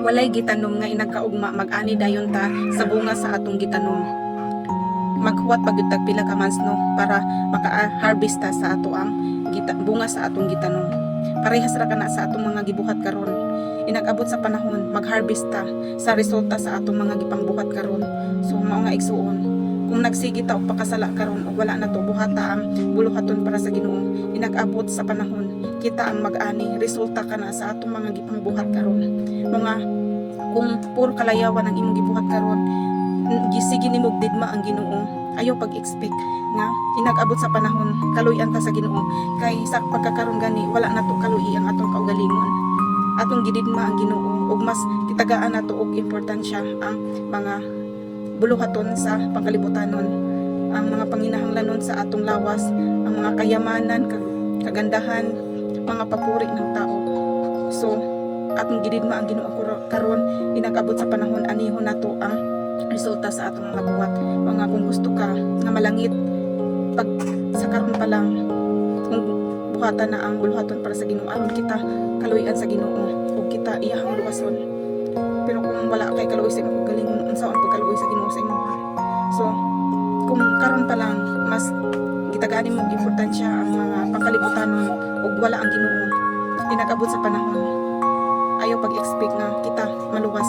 walay gitanom nga inagkaugma mag-ani dayon ta sa bunga sa atong gitanom. Maghuwat pagyud tag pila ka months no para maka-harvest ta sa ato ang bunga sa atong gitanom. Parehas ra kana sa atong mga gibuhat karon. Inag-abot sa panahon mag-harvest ta sa resulta sa atong mga gipangbuhat karon. So mao nga igsuon, kung nagsigi ta og pakasala karon ug wala na to buhata ang buluhaton para sa Ginoo, inag-abot sa panahon kita ang mag-ani resulta kana sa atong mga gipangbuhat karon. Mga kung puro kalayawan ang imong gibuhat karon, gisigi nimo digma ang Ginoo. Ayaw pag-expect nga inag-abot sa panahon kaluy-an ta sa Ginoo, kay sa pagkakaron gani wala na to kaluy ang atong kaugalingon. Atong gididma ang Ginoo ug mas kitagaan nato og importansya ang mga buluhaton sa pangkalibutanon, ang mga panginahanglanon sa atong lawas, ang mga kayamanan, kagandahan, mga papuri ng tao. So atong gididma ang Ginoo karon, inag-abot sa panahon anihon nato ang resulta sa atong mga buhat. Mga kung gusto ka nga malangit pag sa karon pa lang, kung buhatan na ang buluhaton para sa Ginoo, aron kita kaluy-an sa Ginoo ug kita iyahang luwason. Pero kung wala kay kaluoy sa imong galingon, unsaon pagkaluoy sa Ginoo sa imong. So kung karon pa lang mas gitagani mo importansya ang mga pangkalibutanon ug wala ang Ginoo, inag-abot sa panahon ayaw pag-expect na kita maluwas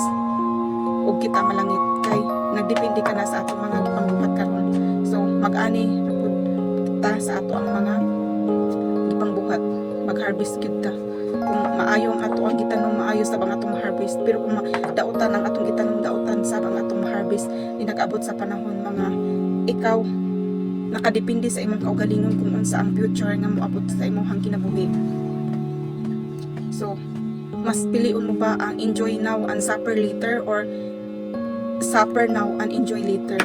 ug kita malangit, kay nagdepende ka na sa atong mga gipangbuhat karon. So mag-ani pud ta sa ato ang mga gipangbuhat, mag-harvest gyud ta. Kung maayo ang ato ang gitanom, maayo sa bang atong harvest. Pero kung dautan ang atong gitanom, dautan sa bang atong harvest, inag-abot sa panahon mga ikaw nakadepende sa imong kaugalingon kung unsa ang future nga moabot sa imong kinabuhi. So mas piliun mo ba ang enjoy now and suffer later, or suffer now and enjoy later?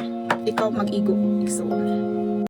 Ikaw mag-igo. So